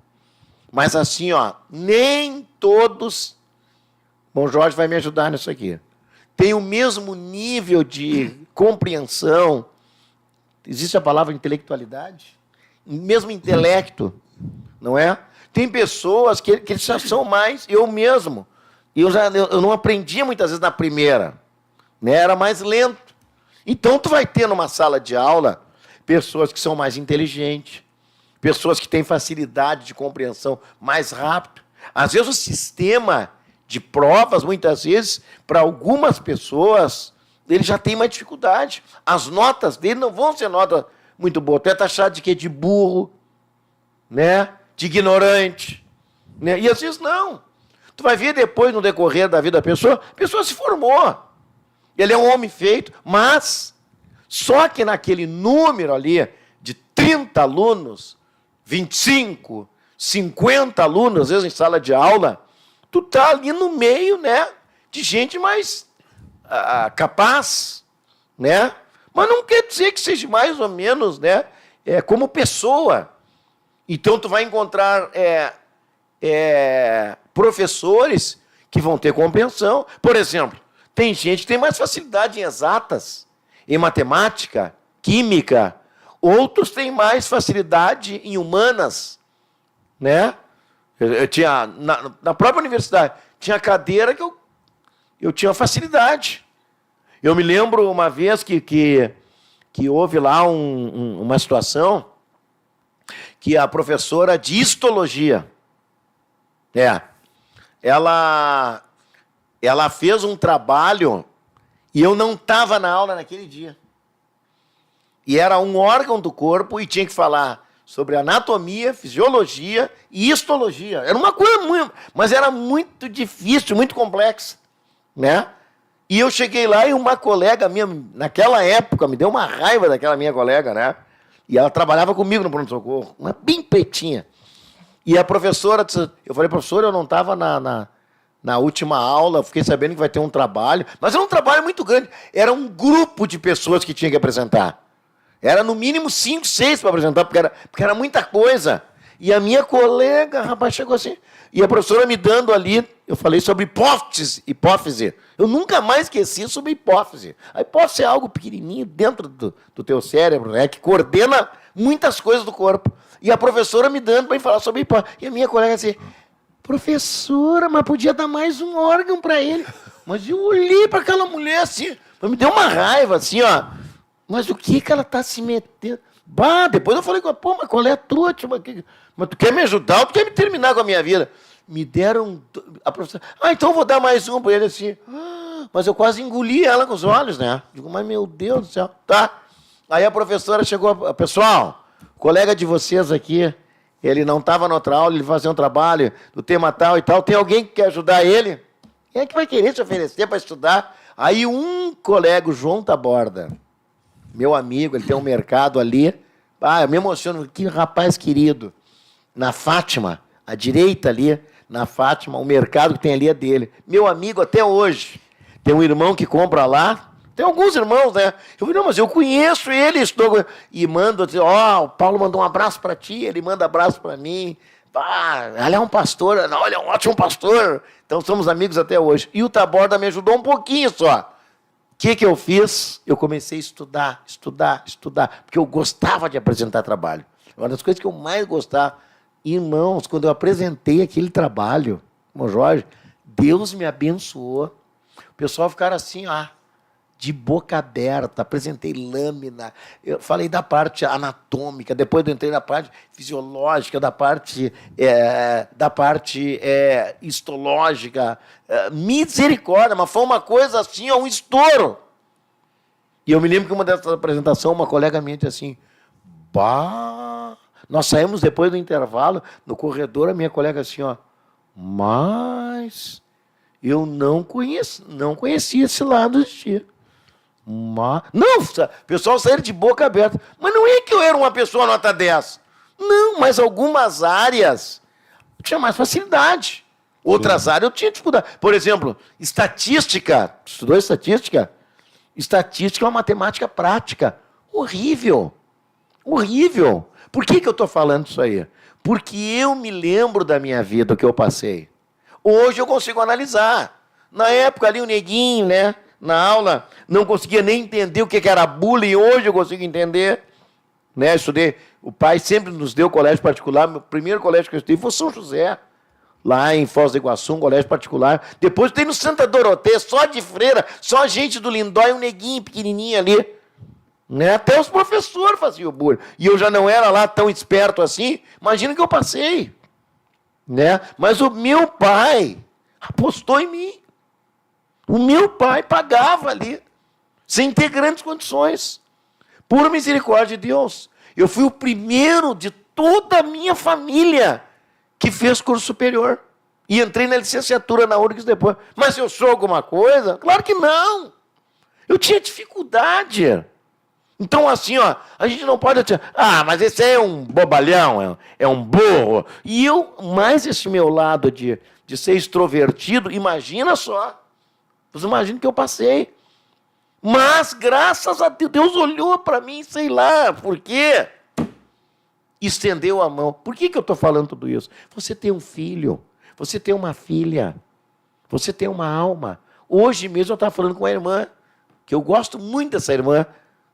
Mas assim, nem todos, irmão Jorge vai me ajudar nisso aqui, tem o mesmo nível de compreensão, existe a palavra intelectualidade? Mesmo intelecto, não é? Tem pessoas que já são mais, eu mesmo, eu não aprendia muitas vezes na primeira, era mais lento. Então, tu vai ter numa sala de aula pessoas que são mais inteligentes, pessoas que têm facilidade de compreensão mais rápido. Às vezes o sistema de provas, muitas vezes, para algumas pessoas, ele já tem mais dificuldade. As notas dele não vão ser notas muito boas. Tu é taxado de quê? De burro, né? De ignorante. Né? E às vezes não. Tu vai ver depois, no decorrer da vida da pessoa, a pessoa se formou. Ele é um homem feito, mas só que naquele número ali de 30 alunos, 25, 50 alunos, às vezes em sala de aula, tu tá ali no meio, né, de gente mais capaz, né? Mas não quer dizer que seja mais ou menos, né, como pessoa. Então tu vai encontrar professores que vão ter compreensão. Por exemplo, tem gente que tem mais facilidade em exatas, em matemática, química. Outros têm mais facilidade em humanas, né? Eu tinha, na própria universidade, tinha cadeira que eu tinha facilidade. Eu me lembro uma vez que houve lá uma situação que a professora de histologia, ela fez um trabalho e eu não estava na aula naquele dia. E era um órgão do corpo e tinha que falar sobre anatomia, fisiologia e histologia. Era uma coisa muito, mas era muito difícil, muito complexa, né? E eu cheguei lá e uma colega minha, naquela época, me deu uma raiva daquela minha colega, né? E ela trabalhava comigo no pronto-socorro, uma bem pretinha. E a professora disse, eu falei, professora, eu não estava na última aula, fiquei sabendo que vai ter um trabalho, mas era um trabalho muito grande. Era um grupo de pessoas que tinha que apresentar. Era no mínimo 5, 6 para apresentar, porque era muita coisa. E a minha colega, rapaz, chegou assim, e a professora me dando ali, eu falei sobre hipófise. Eu nunca mais esqueci sobre hipófise. A hipófise é algo pequenininho dentro do teu cérebro, né, que coordena muitas coisas do corpo. E a professora me dando para falar sobre hipófise. E a minha colega assim, professora, mas podia dar mais um órgão para ele. Mas eu olhei para aquela mulher assim, me deu uma raiva assim, ó. Mas o que ela está se metendo? Bah, depois eu falei com ela, pô, mas qual é a tua? Mas tu quer me ajudar ou tu quer me terminar com a minha vida? Me deram... A professora, então eu vou dar mais um para ele assim. Mas eu quase engoli ela com os olhos, né? Digo, mas meu Deus do céu. Tá. Aí a professora chegou, pessoal, o colega de vocês aqui, ele não estava na outra aula, ele fazia um trabalho do tema tal e tal. Tem alguém que quer ajudar ele? Quem é que vai querer se oferecer para estudar? Aí um colega, o João Taborda, meu amigo, ele tem um mercado ali. Eu me emociono, que rapaz querido. Na Fátima, à direita ali, na Fátima, o mercado que tem ali é dele. Meu amigo até hoje. Tem um irmão que compra lá. Tem alguns irmãos, né? Eu falei, não, mas eu conheço ele. Estou... E mando, o Paulo mandou um abraço para ti, ele manda abraço para mim. Ele é um pastor. Não, ele é um ótimo pastor. Então somos amigos até hoje. E o Taborda me ajudou um pouquinho só. O que eu fiz? Eu comecei a estudar, porque eu gostava de apresentar trabalho. Uma das coisas que eu mais gostava, irmãos, quando eu apresentei aquele trabalho, irmão Jorge, Deus me abençoou. O pessoal ficaram assim, de boca aberta, apresentei lâmina, eu falei da parte anatômica, depois eu entrei na parte fisiológica, da parte histológica, misericórdia, mas foi uma coisa assim, um estouro. E eu me lembro que uma dessas apresentações, uma colega minha disse assim, nós saímos depois do intervalo, no corredor, a minha colega assim, mas eu não conhecia esse lado de ti. Não, o pessoal saiu de boca aberta. Mas não é que eu era uma pessoa nota 10. Não, mas algumas áreas eu tinha mais facilidade. Outras áreas eu tinha dificuldade. Por exemplo, estatística. Estudou estatística? Estatística é uma matemática prática. Horrível. Horrível. Por que eu estou falando isso aí? Porque eu me lembro da minha vida, o que eu passei. Hoje eu consigo analisar. Na época ali o neguinho, né? Na aula, não conseguia nem entender o que era bullying, hoje eu consigo entender. Né? Estudei, o pai sempre nos deu colégio particular, meu primeiro colégio que eu estudei foi São José, lá em Foz do Iguaçu, um colégio particular. Depois tem no Santa Doroteia, só de freira, só gente do Lindóia, um neguinho pequenininho ali. Né? Até os professores faziam bullying. E eu já não era lá tão esperto assim, imagina que eu passei. Né? Mas o meu pai, apostou em mim. O meu pai pagava ali, sem ter grandes condições. Por misericórdia de Deus. Eu fui o primeiro de toda a minha família que fez curso superior. E entrei na licenciatura na URGS depois. Mas eu sou alguma coisa? Claro que não. Eu tinha dificuldade. Então, assim, ó, a gente não pode dizer, mas esse aí é um bobalhão, é um burro. E eu, mais esse meu lado de ser extrovertido, imagina só. Você imagina que eu passei. Mas, graças a Deus, Deus olhou para mim, sei lá por quê. Estendeu a mão. Por que eu estou falando tudo isso? Você tem um filho, você tem uma filha, você tem uma alma. Hoje mesmo eu estava falando com uma irmã, que eu gosto muito dessa irmã,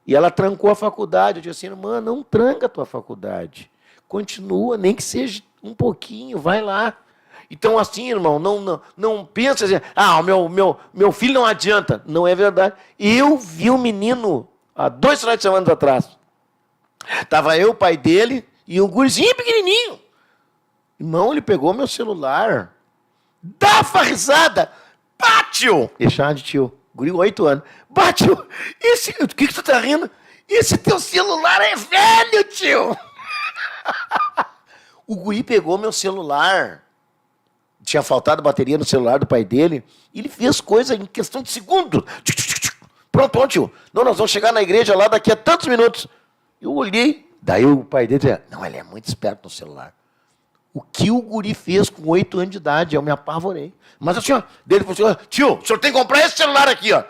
e ela trancou a faculdade. Eu disse assim, irmã, não tranca a tua faculdade. Continua, nem que seja um pouquinho, vai lá. Então, assim, irmão, não pensa assim, meu filho não adianta. Não é verdade. Eu vi um menino, há 2 finais de semana atrás. Estava eu, o pai dele, e um gurizinho pequenininho. Irmão, ele pegou meu celular, dá uma risada, bateu. Ele chama de tio, guri 8 anos. Bateu. O que tu tá rindo? Esse teu celular é velho, tio. O guri pegou meu celular. Tinha faltado bateria no celular do pai dele. E ele fez coisa em questão de segundos. Pronto, tio. Não, nós vamos chegar na igreja lá daqui a tantos minutos. Eu olhei. Daí o pai dele dizia, não, ele é muito esperto no celular. O que o guri fez com 8 anos de idade? Eu me apavorei. Mas assim, ó, dele falou assim, tio, o senhor tem que comprar esse celular aqui, ó.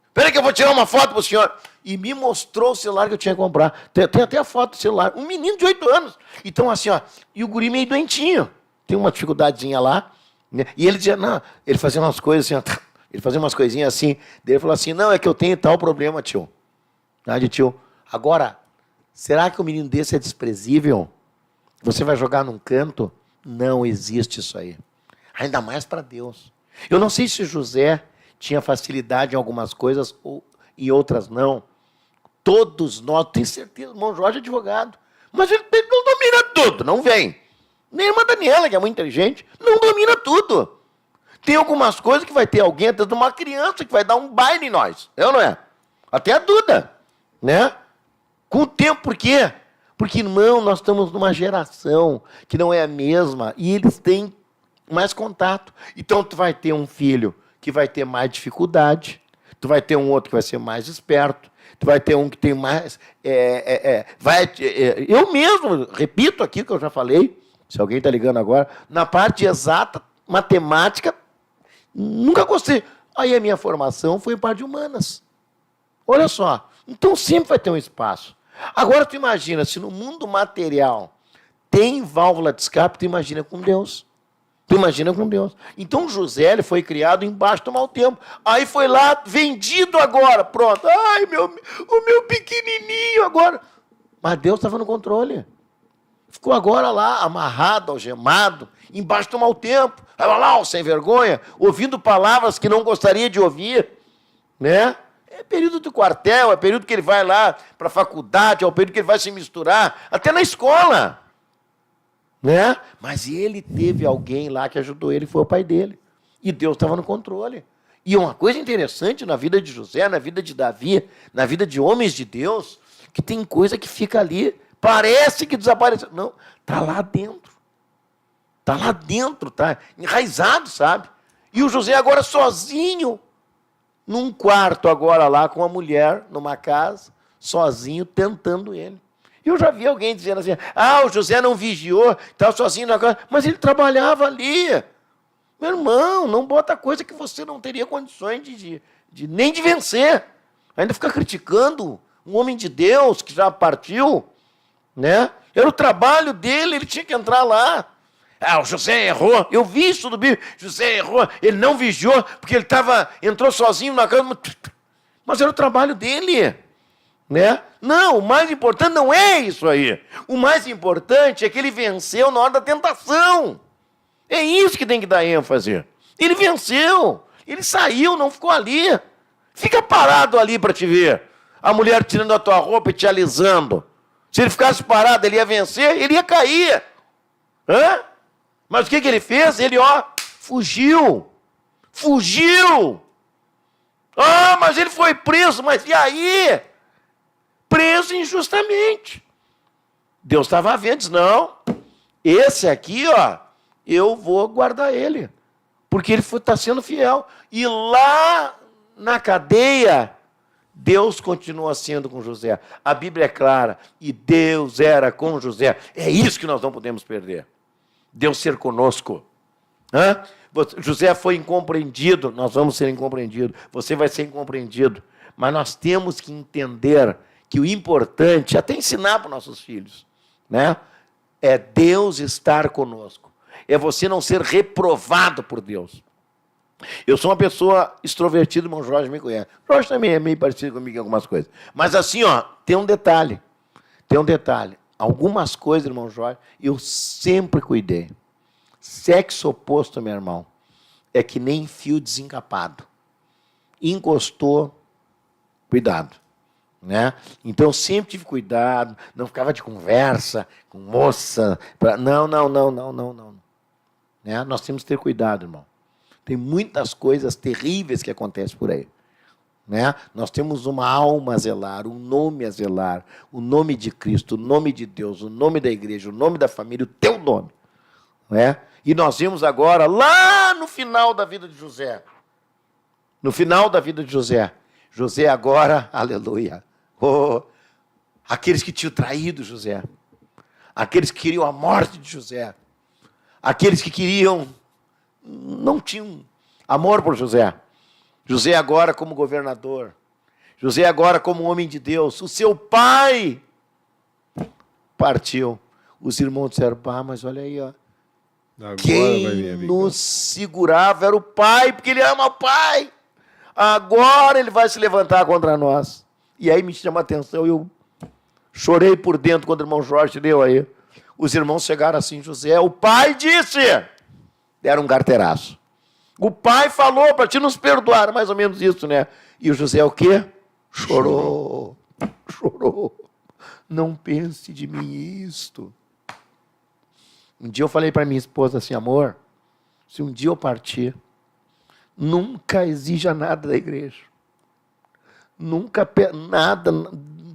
Espera que eu vou tirar uma foto para o senhor. E me mostrou o celular que eu tinha que comprar. Tem até a foto do celular. Um menino de 8 anos. Então, assim, ó, e o guri meio doentinho. Tem uma dificuldadezinha lá. Né? E ele dizia, não, ele fazia umas coisas assim, ó, ele fazia umas coisinhas assim. Daí ele falou assim, não, é que eu tenho tal problema, tio. Tio. Agora, será que o menino desse é desprezível? Você vai jogar num canto? Não existe isso aí. Ainda mais para Deus. Eu não sei se José tinha facilidade em algumas coisas ou em outras não. Todos nós, tenho certeza, o irmão Jorge é advogado. Mas ele não domina tudo, não vem. Nem a irmã Daniela, que é muito inteligente, não domina tudo. Tem algumas coisas que vai ter alguém, até de uma criança, que vai dar um baile em nós. É ou não é? Até a Duda. Né? Com o tempo, por quê? Porque, irmão, nós estamos numa geração que não é a mesma e eles têm mais contato. Então, tu vai ter um filho que vai ter mais dificuldade, tu vai ter um outro que vai ser mais esperto, tu vai ter um que tem mais... eu mesmo, repito aqui o que eu já falei, se alguém está ligando agora, na parte exata, matemática, nunca gostei. Aí a minha formação foi em parte de humanas. Olha só, então sempre vai ter um espaço. Agora tu imagina, se no mundo material tem válvula de escape, tu imagina com Deus. Tu imagina com Deus. Então José ele foi criado embaixo do mau tempo. Aí foi lá, vendido agora, pronto. Ai, o meu pequenininho agora. Mas Deus estava no controle. Ficou agora lá, amarrado, algemado, embaixo do mau tempo. Estava lá, sem vergonha, ouvindo palavras que não gostaria de ouvir. Né? É período do quartel, é período que ele vai lá para a faculdade, é o período que ele vai se misturar, até na escola. Né? Mas ele teve alguém lá que ajudou ele, foi o pai dele. E Deus estava no controle. E uma coisa interessante na vida de José, na vida de Davi, na vida de homens de Deus, que tem coisa que fica ali, parece que desapareceu. Não, está lá dentro. Está lá dentro, está enraizado, sabe? E o José agora sozinho, num quarto agora lá com a mulher, numa casa, sozinho, tentando ele. Eu já vi alguém dizendo assim, o José não vigiou, estava sozinho na casa, mas ele trabalhava ali. Meu irmão, não bota coisa que você não teria condições nem de vencer. Ainda fica criticando um homem de Deus que já partiu, né? Era o trabalho dele, ele tinha que entrar lá. O José errou, eu vi isso do Bíblia, José errou, ele não vigiou, porque ele entrou sozinho na cama, mas era o trabalho dele, né? Não, o mais importante não é isso aí, o mais importante é que ele venceu na hora da tentação, é isso que tem que dar ênfase, ele venceu, ele saiu, não ficou ali, fica parado ali para te ver, a mulher tirando a tua roupa e te alisando, se ele ficasse parado, ele ia vencer, ele ia cair, Mas o que ele fez? Ele, fugiu. Fugiu. Ah, mas ele foi preso, mas e aí? Preso injustamente. Deus estava vendo, disse, não, esse aqui, ó, eu vou guardar ele, porque ele está sendo fiel. E lá na cadeia, Deus continua sendo com José. A Bíblia é clara, e Deus era com José. É isso que nós não podemos perder. Deus ser conosco. Hã? José foi incompreendido, nós vamos ser incompreendidos. Você vai ser incompreendido. Mas nós temos que entender que o importante, até ensinar para os nossos filhos, né? É Deus estar conosco. É você não ser reprovado por Deus. Eu sou uma pessoa extrovertida, o irmão Jorge me conhece. O Jorge também é meio parecido comigo em algumas coisas. Mas assim, ó, tem um detalhe. Algumas coisas, irmão Jorge, eu sempre cuidei. Sexo oposto, meu irmão, é que nem fio desencapado. Encostou, cuidado. Né? Então, eu sempre tive cuidado, não ficava de conversa com moça. Não. Né? Nós temos que ter cuidado, irmão. Tem muitas coisas terríveis que acontecem por aí. Né? Nós temos uma alma a zelar, um nome a zelar, o nome de Cristo, o nome de Deus, o nome da igreja, o nome da família, o teu nome. Né? E nós vimos agora, lá no final da vida de José, José agora, aleluia, aqueles que tinham traído José, aqueles que queriam a morte de José, aqueles que não tinham amor por José. José agora como governador, José agora como homem de Deus, o seu pai partiu. Os irmãos disseram, mas olha aí, ó. Agora Quem nos segurava era o pai, porque ele ama o pai. Agora ele vai se levantar contra nós. E aí me chama a atenção, eu chorei por dentro quando o irmão Jorge leu aí. Os irmãos chegaram assim, José, o pai disse, deram um carteiraço. O pai falou para te nos perdoar, mais ou menos isso, né? E o José o quê? Chorou. Não pense de mim isto. Um dia eu falei para minha esposa assim, amor, se um dia eu partir, nunca exija nada da igreja. Nunca, nada,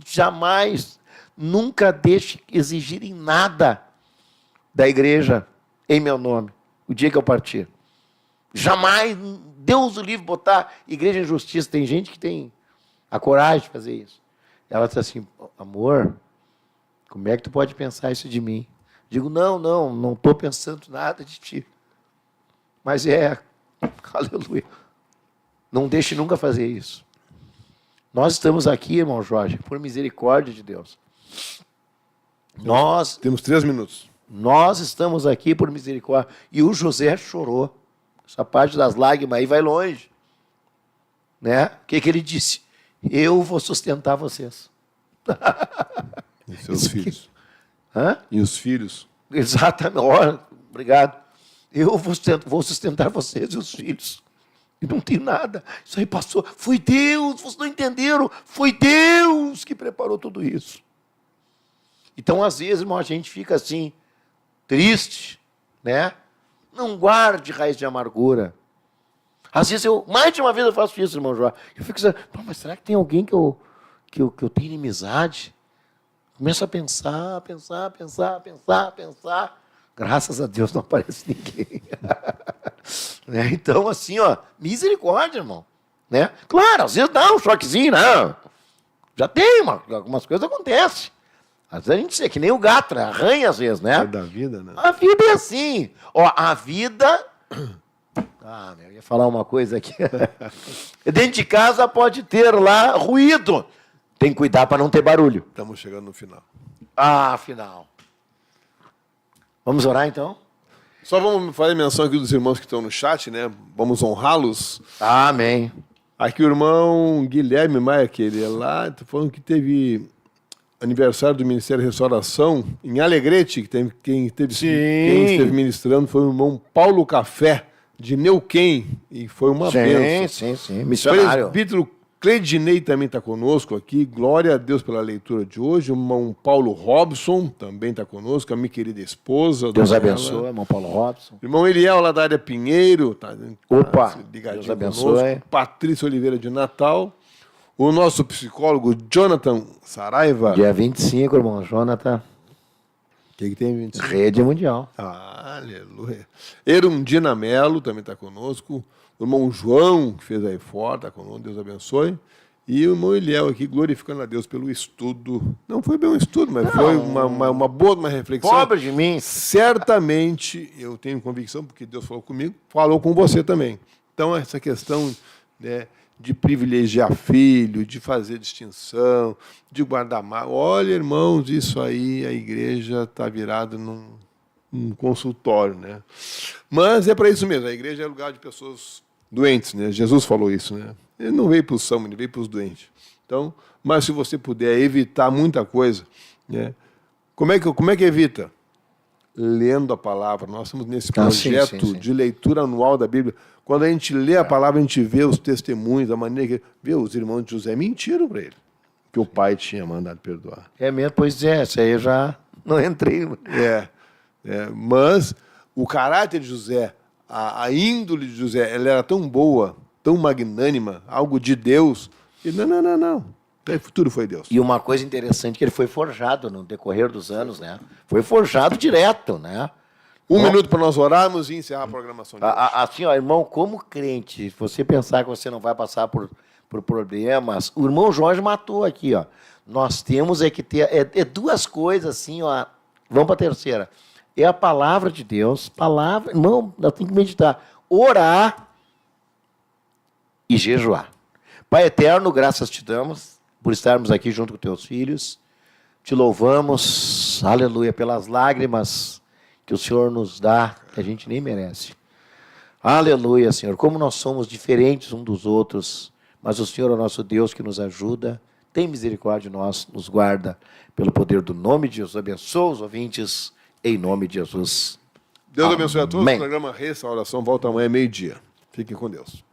jamais, nunca deixe exigirem nada da igreja em meu nome, o dia que eu partir. Jamais, Deus o livre botar igreja em justiça. Tem gente que tem a coragem de fazer isso. Ela disse assim, amor, como é que tu pode pensar isso de mim? Digo, não estou pensando nada de ti. Mas aleluia, não deixe nunca fazer isso. Nós estamos aqui, irmão Jorge, por misericórdia de Deus. Temos 3 minutos. Nós estamos aqui por misericórdia. E o José chorou. Essa parte das lágrimas aí vai longe. Né? O que ele disse? Eu vou sustentar vocês. E seus filhos. Hã? E os filhos. Exatamente. Olha, obrigado. Eu vou sustentar vocês e os filhos. E não tem nada. Isso aí passou. Foi Deus, vocês não entenderam. Foi Deus que preparou tudo isso. Então, às vezes, irmão, a gente fica assim, triste, né? Não guarde raiz de amargura. Às vezes, mais de uma vez eu faço isso, irmão João. Eu fico dizendo, mas será que tem alguém que eu tenho inimizade? Começo a pensar. Graças a Deus não aparece ninguém. Né? Então, assim, ó, misericórdia, irmão. Né? Claro, às vezes dá um choquezinho, não. Já tem, algumas coisas acontecem. Às vezes a gente é que nem o gato, né? Arranha às vezes, né? É da vida, né? A vida é assim. Ó, a vida... eu ia falar uma coisa aqui. Dentro de casa pode ter lá ruído. Tem que cuidar para não ter barulho. Estamos chegando no final. Final. Vamos orar, então? Só vamos fazer menção aqui dos irmãos que estão no chat, né? Vamos honrá-los. Amém. Aqui o irmão Guilherme Maia, que ele é lá, tá falando que teve aniversário do Ministério de Restauração em Alegrete, que quem esteve ministrando foi o irmão Paulo Café, de Neuquém, e foi uma bênção. Sim. Missionário. Presbítero Cleidinei também está conosco aqui. Glória a Deus pela leitura de hoje. O irmão Paulo Robson também está conosco, a minha querida esposa. Deus Daniela. abençoe, irmão Paulo Robson. Irmão Eliel, lá da área Pinheiro. Opa, ligadinho Deus abençoe. conosco. Patrícia Oliveira de Natal. O nosso psicólogo Jonathan Saraiva. Dia 25, irmão Jonathan. O que tem, 25? Rede Mundial. Aleluia. Erundina Melo também está conosco. O irmão João, que fez aí fora, está conosco, Deus abençoe. E o irmão Eliel aqui, glorificando a Deus pelo estudo. Não foi bem um estudo, mas foi uma boa uma reflexão. Pobre de mim. Certamente, eu tenho convicção, porque Deus falou comigo, falou com você também. Então, essa questão, né, de privilegiar filho, de fazer distinção, de guardar mágoa. Olha, irmãos, isso aí, a igreja está virada num consultório, né? Mas é para isso mesmo, a igreja é lugar de pessoas doentes, né? Jesus falou isso, né? Ele não veio para os sãos, ele veio para os doentes. Então, mas se você puder evitar muita coisa, né? Como é que evita? Lendo a palavra. Nós estamos nesse projeto sim. de leitura anual da Bíblia. Quando a gente lê a palavra, a gente vê os testemunhos, a maneira que... Vê, os irmãos de José mentiram para ele, que o pai tinha mandado perdoar. É mesmo, pois é, isso aí eu já não entrei. Mas o caráter de José, a índole de José, ela era tão boa, tão magnânima, algo de Deus, que não. O futuro foi Deus. E uma coisa interessante que ele foi forjado no decorrer dos anos, né? Foi forjado direto, né? Um minuto para nós orarmos e encerrar a programação de hoje. Assim, ó, irmão, como crente, se você pensar que você não vai passar por problemas, o irmão Jorge matou aqui, ó. Nós temos que ter duas coisas assim, ó. Vamos para a terceira. É a palavra de Deus, irmão, nós temos que meditar, orar e jejuar. Pai eterno, graças te damos por estarmos aqui junto com teus filhos. Te louvamos, aleluia, pelas lágrimas que o Senhor nos dá, que a gente nem merece. Aleluia, Senhor, como nós somos diferentes uns dos outros, mas o Senhor é o nosso Deus que nos ajuda, tem misericórdia de nós, nos guarda, pelo poder do nome de Jesus. Abençoa os ouvintes, em nome de Jesus. Deus abençoe a todos. Amém. O programa Restauração volta amanhã, meio-dia. Fiquem com Deus.